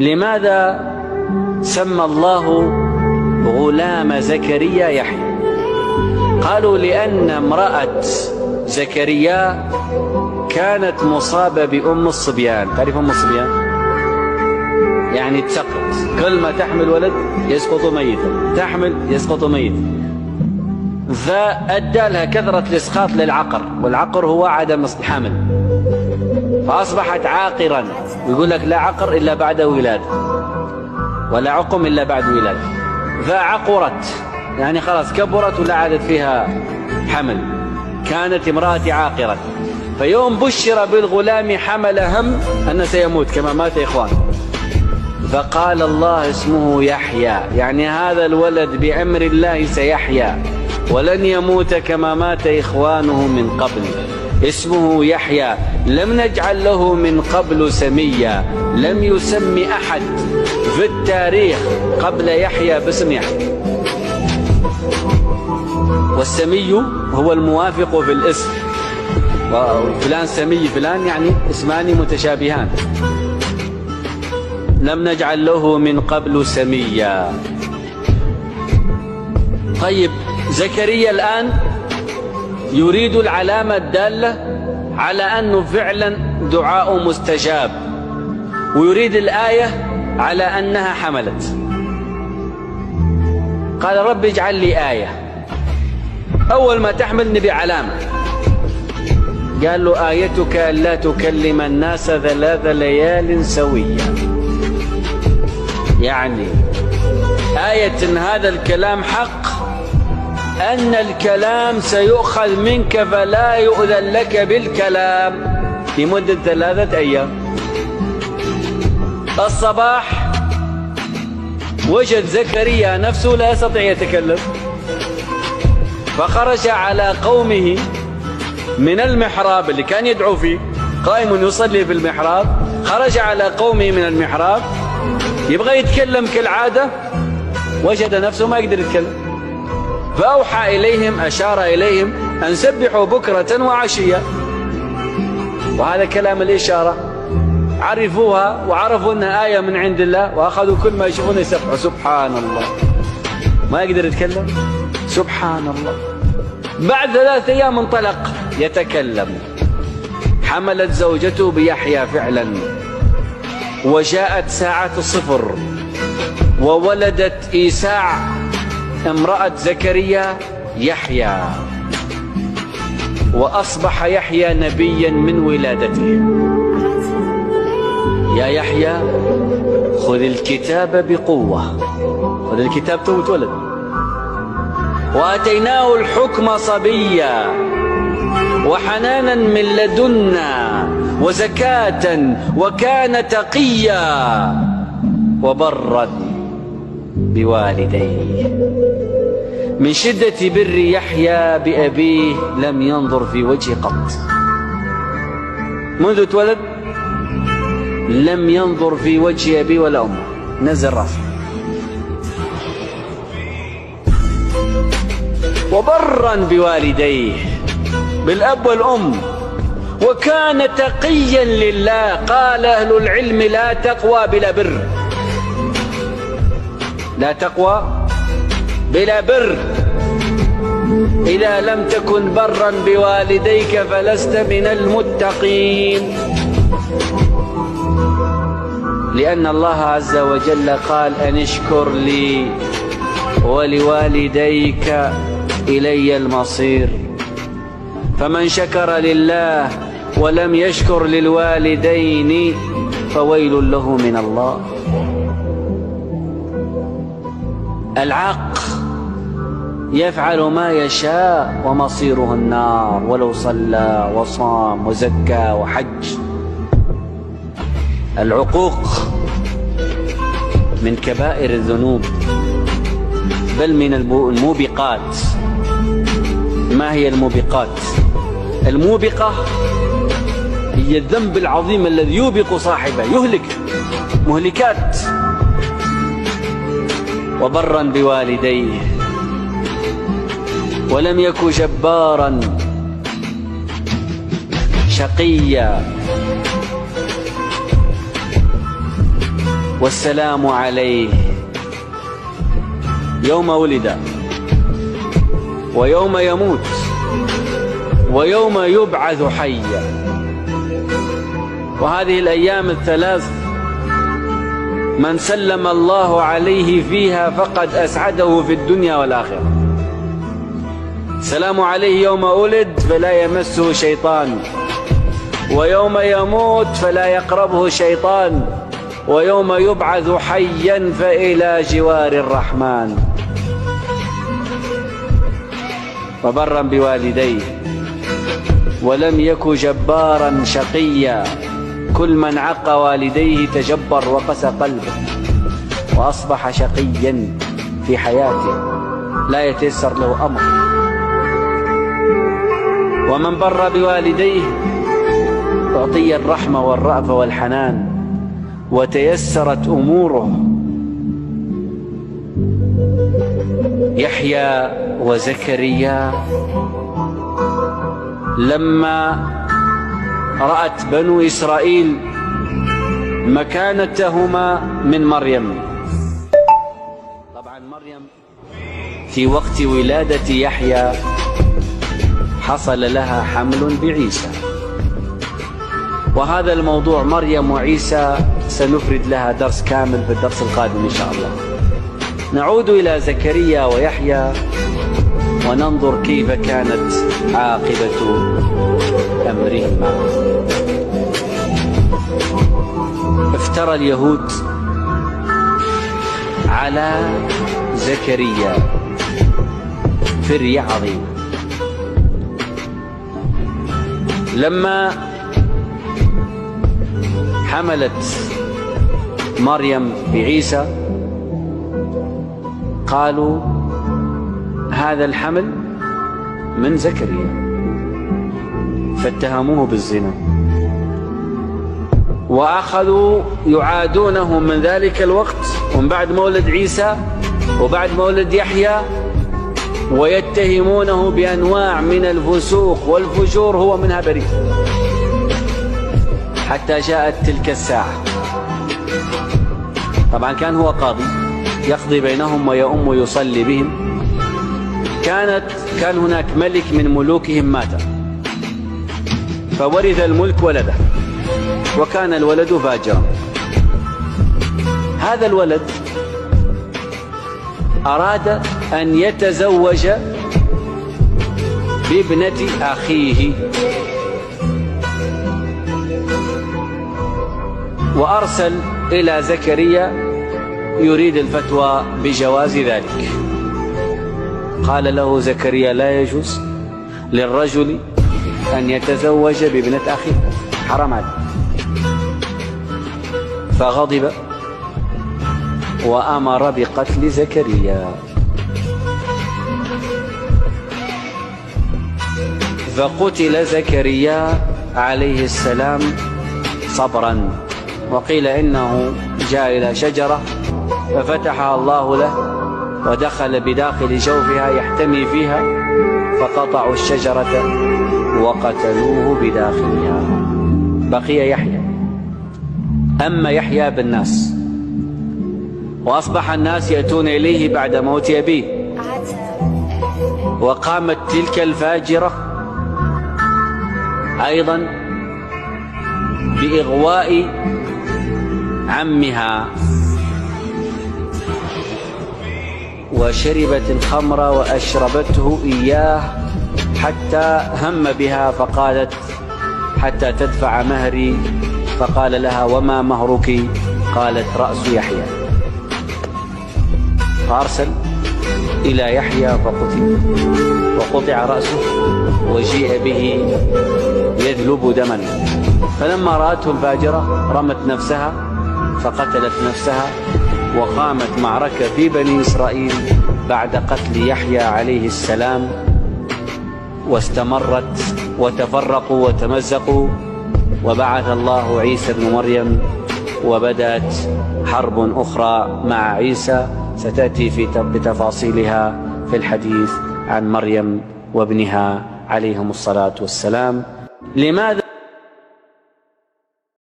لماذا سمى الله غلام زكريا يحيى؟ قالوا لأن امرأة زكريا كانت مصابة بأم الصبيان. تعرف أم الصبيان؟ يعني تسقط، كل ما تحمل ولد يسقط ميتا، تحمل يسقط ميتا، فأدى لها كثرة الإسقاط للعقر، والعقر هو عدم الحمل، فأصبحت عاقرا. ويقول لك لا عقر إلا بعد ولادة، ولا عقم إلا بعد ولادة، فعقرت يعني خلاص كبرت ولا عادت فيها حمل، كانت امرأة عاقرة. فيوم بشر بالغلام حمل هم أنه سيموت كما مات إخوانه، فقال الله اسمه يحيى، يعني هذا الولد بأمر الله سيحيا ولن يموت كما مات إخوانه من قبل. اسمه يحيى، لم نجعل له من قبل سميا، لم يسمي أحد في التاريخ قبل يحيى باسم يحيى. والسمي هو الموافق في الاسم، وفلان سمي فلان يعني اسمان متشابهان. لم نجعل له من قبل سميا. طيب زكريا الآن يريد العلامة الدالة على أنه فعلا دعاء مستجاب، ويريد الآية على أنها حملت. قال رب اجعل لي آية، أول ما تحمل نبي علامة. قال له آيتك ألا تكلم الناس 3 ليال سويا، يعني آية إن هذا الكلام حق، أن الكلام سيؤخذ منك فلا يؤذن لك بالكلام لمدة 3 أيام. الصباح وجد زكريا نفسه لا يستطيع يتكلم، فخرج على قومه من المحراب اللي كان يدعو فيه، قائم يصلي في المحراب، خرج على قومه من المحراب يبغى يتكلم كالعادة، وجد نفسه ما يقدر يتكلم، فأوحى إليهم، أشار إليهم أن سبحوا بكرة وعشية. وهذا كلام الإشارة، عرفوها وعرفوا أنها آية من عند الله، وأخذوا كل ما يشوفون يسبحوا. سبحان الله، ما يقدر يتكلم، سبحان الله. بعد 3 أيام انطلق يتكلم. حملت زوجته بيحيى فعلا، وجاءت ساعة 0 وولدت إيساع امرأة زكريا يحيى، وأصبح يحيى نبيا من ولادته. يا يحيى خذ الكتاب بقوة، خذ الكتاب تو تولد. وآتيناه الحكم صبيا وحنانا من لدنا وزكاة وكان تقيا وبرا بوالديه. من شدة بر يحيى بأبيه لم ينظر في وجهه قط، منذ اتولد لم ينظر في وجه أبيه ولا أمه، نزل راسه. وبرا بوالديه، بالأب والأم، وكان تقيا لله. قال أهل العلم لا تقوى بلا بر، لا تقوى بلا بر. إذا لم تكن برا بوالديك فلست من المتقين، لأن الله عز وجل قال أن اشكر لي ولوالديك إلي المصير. فمن شكر لله ولم يشكر للوالدين فويل له من الله. العاق يفعل ما يشاء ومصيره النار، ولو صلى وصام وزكى وحج. العقوق من كبائر الذنوب، بل من الموبقات. ما هي الموبقات؟ الموبقة هي الذنب العظيم الذي يوبق صاحبه، يهلك، مهلكات. وبرا بوالديه ولم يك جبارا شقيا. والسلام عليه يوم ولد ويوم يموت ويوم يبعث حيا. وهذه الأيام الثلاث من سلم الله عليه فيها فقد أسعده في الدنيا والآخرة. سلام عليه يوم ولد فلا يمسه شيطان، ويوم يموت فلا يقربه شيطان، ويوم يبعث حيا فإلى جوار الرحمن. وبرا بوالديه ولم يك جبارا شقيا. كل من عق والديه تجبر وقسى قلبه وأصبح شقيا في حياته، لا يتيسر له أمر. ومن بر بوالديه أعطي الرحمة والرأفة والحنان وتيسرت أموره. يحيى وزكريا لما رأت بنو إسرائيل مكانتهما من مريم، طبعا مريم في وقت ولادة يحيى حصل لها حمل بعيسى، وهذا الموضوع مريم وعيسى سنفرد لها درس كامل في الدرس القادم إن شاء الله. نعود إلى زكريا ويحيى وننظر كيف كانت عاقبة أمرهما. افترى اليهود على زكريا فرية عظيمة. لما حملت مريم بعيسى قالوا هذا الحمل من زكريا، فاتهموه بالزنا وأخذوا يعادونه من ذلك الوقت ومن بعد مولد عيسى وبعد مولد يحيى، ويتهمونه بأنواع من الفسوق والفجور هو منها بريء، حتى جاءت تلك الساعة. طبعا كان هو قاضي يقضي بينهم ويؤم ويصلي بهم. كان هناك ملك من ملوكهم مات فورث الملك ولده، وكان الولد فاجرا. هذا الولد أراد أن يتزوج بابنة أخيه، وأرسل إلى زكريا يريد الفتوى بجواز ذلك. قال له زكريا لا يجوز للرجل أن يتزوج بابنة أخيه، حرام عليه. فغضب وأمر بقتل زكريا. فقتل زكريا عليه السلام صبرا. وقيل إنه جاء إلى شجرة ففتحها الله له ودخل بداخل جوفها يحتمي فيها، فقطعوا الشجرة وقتلوه بداخلها. بقي يحيى. أما يحيى بالناس، وأصبح الناس يأتون إليه بعد موت أبيه. وقامت تلك الفاجرة أيضا بإغواء عمها، وشربت الخمر وأشربته إياه حتى هم بها، فقالت حتى تدفع مهري. فقال لها وما مهرك؟ قالت رأس يحيى. فأرسل إلى يحيى فقتل وقطع رأسه وجيء به يذلب دما. فلما رأته الفاجرة رمت نفسها فقتلت نفسها. وقامت معركة في بني إسرائيل بعد قتل يحيى عليه السلام، واستمرت وتفرقوا وتمزقوا، وبعث الله عيسى ابن مريم، وبدأت حرب أخرى مع عيسى ستأتي بتفاصيلها في الحديث عن مريم وابنها عليهم الصلاة والسلام. لماذا